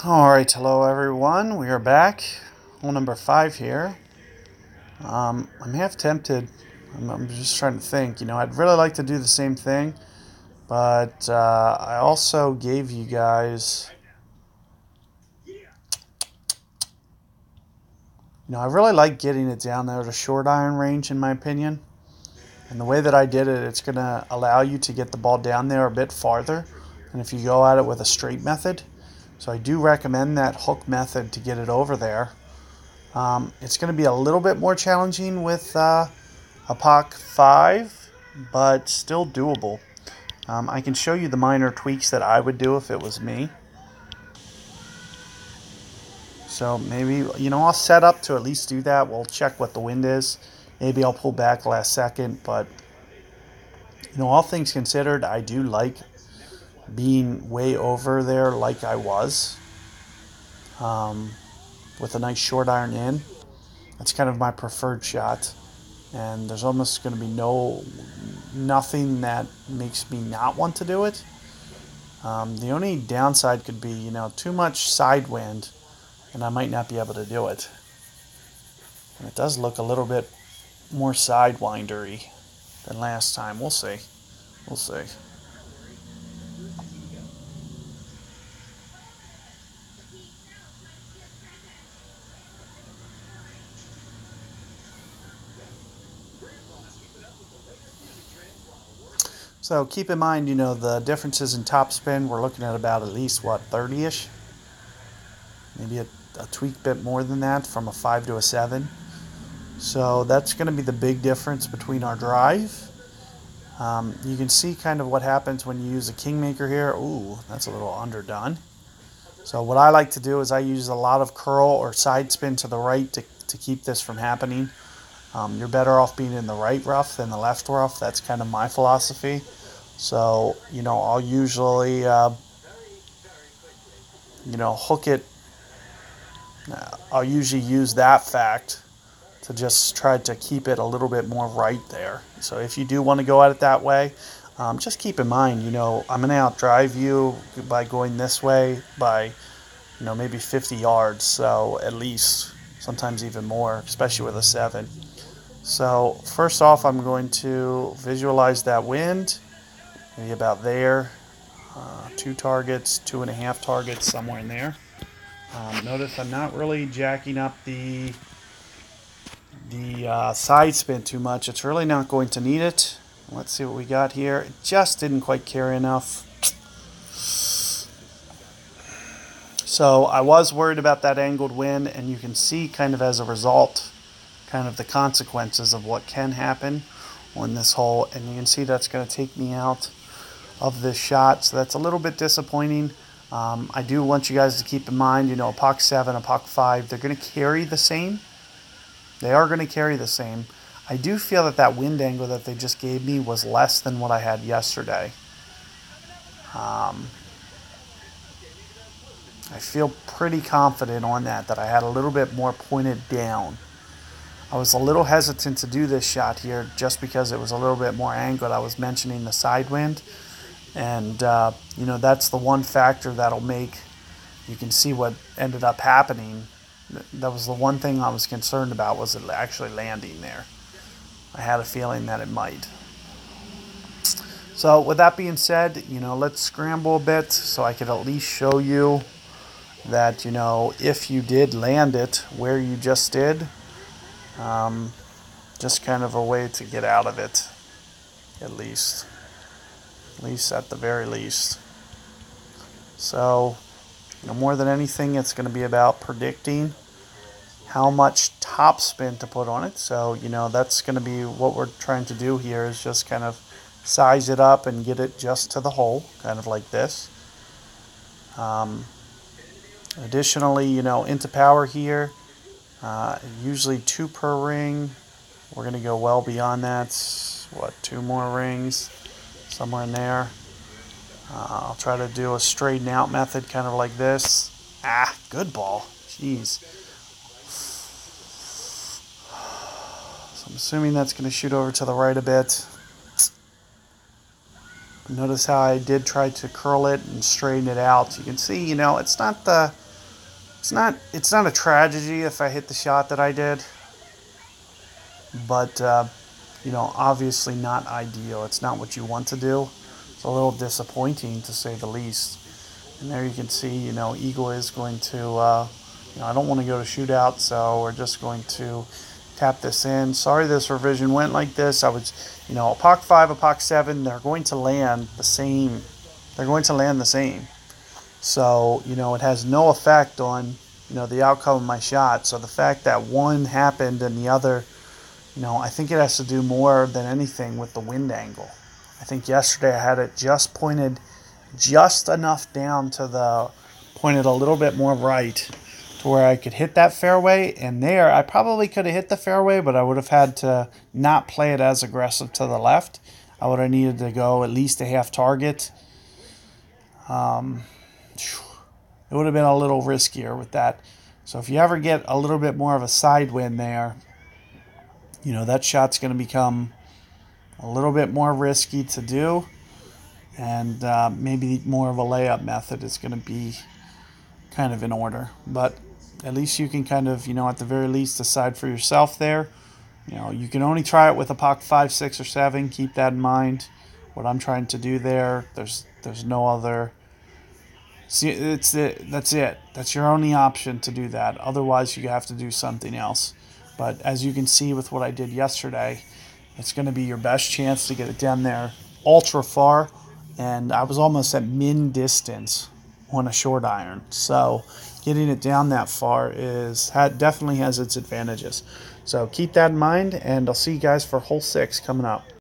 Alright, hello everyone. We are back. Hole number 5 here. I'm half tempted. I'm just trying to think. I'd really like to do the same thing, but I also gave you guys. I really like getting it down there to short iron range, in my opinion. And the way that I did it, it's going to allow you to get the ball down there a bit farther than if you go at it with a straight method. So I do recommend that hook method to get it over there. It's going to be a little bit more challenging with a POC 5, but still doable. I can show you the minor tweaks that I would do if it was me. So maybe, I'll set up to at least do that. We'll check what the wind is. Maybe I'll pull back last second, but, all things considered, I do like being way over there like I was, with a nice short iron in. That's kind of my preferred shot. And there's almost going to be nothing that makes me not want to do it. The only downside could be, too much side wind, and I might not be able to do it. And it does look a little bit more sidewindery than last time. We'll see. We'll see. So keep in mind, the differences in topspin. We're looking at about at least, 30-ish? Maybe a tweak bit more than that, from a 5 to a 7. So that's going to be the big difference between our drive. You can see kind of what happens when you use a Kingmaker here. Ooh, that's a little underdone. So what I like to do is I use a lot of curl or side spin to the right to keep this from happening. You're better off being in the right rough than the left rough. That's kind of my philosophy. So, I'll usually, hook it. I'll usually use that fact to just try to keep it a little bit more right there. So if you do want to go at it that way, just keep in mind, I'm going to outdrive you by going this way by, maybe 50 yards. So at least, sometimes even more, especially with a 7. So first off, I'm going to visualize that wind, maybe about there. 2 targets, 2.5 targets, somewhere in there. Notice I'm not really jacking up the side spin too much. It's really not going to need it. Let's see what we got here. It just didn't quite carry enough. So I was worried about that angled wind, and you can see kind of as a result kind of the consequences of what can happen on this hole, and you can see that's going to take me out of this shot. So that's a little bit disappointing. I do want you guys to keep in mind, a POC 7, a POC 5, they're going to carry the same. They are going to carry the same. I do feel that wind angle that they just gave me was less than what I had yesterday. I feel pretty confident on that I had a little bit more pointed down. I was a little hesitant to do this shot here just because it was a little bit more angled. I was mentioning the side wind. And, that's the one factor that'll make, you can see what ended up happening. That was the one thing I was concerned about, was it actually landing there. I had a feeling that it might. So with that being said, let's scramble a bit so I could at least show you that, if you did land it where you just did, just kind of a way to get out of it, at least at the very least. So, more than anything, it's going to be about predicting how much topspin to put on it. So, that's going to be what we're trying to do here, is just kind of size it up and get it just to the hole, kind of like this. Additionally, into power here, usually 2 per ring. We're going to go well beyond that. 2 more rings? Somewhere in there. I'll try to do a straighten out method, kind of like this. Good ball. Jeez. So I'm assuming that's going to shoot over to the right a bit. Notice how I did try to curl it and straighten it out. You can see, it's not the It's not a tragedy if I hit the shot that I did, but obviously not ideal. It's not what you want to do. It's a little disappointing to say the least. And there you can see, Eagle is going to, I don't want to go to shootout, so we're just going to tap this in. Sorry this revision went like this. I was, a POC 5, a POC 7, they're going to land the same. They're going to land the same. So, it has no effect on, the outcome of my shot. So the fact that one happened and the other, I think it has to do more than anything with the wind angle. I think yesterday I had it just pointed just enough down to pointed a little bit more right to where I could hit that fairway. And there, I probably could have hit the fairway, but I would have had to not play it as aggressive to the left. I would have needed to go at least a half target. It would have been a little riskier with that. So if you ever get a little bit more of a side wind there, that shot's going to become a little bit more risky to do. And maybe more of a layup method is going to be kind of in order. But at least you can kind of, at the very least, decide for yourself there. You can only try it with a POC 5, 6, or 7. Keep that in mind. What I'm trying to do there, there's no other. See, that's it. That's your only option to do that. Otherwise, you have to do something else. But as you can see with what I did yesterday, it's going to be your best chance to get it down there ultra far. And I was almost at min distance on a short iron. So getting it down that far definitely has its advantages. So keep that in mind, and I'll see you guys for hole 6 coming up.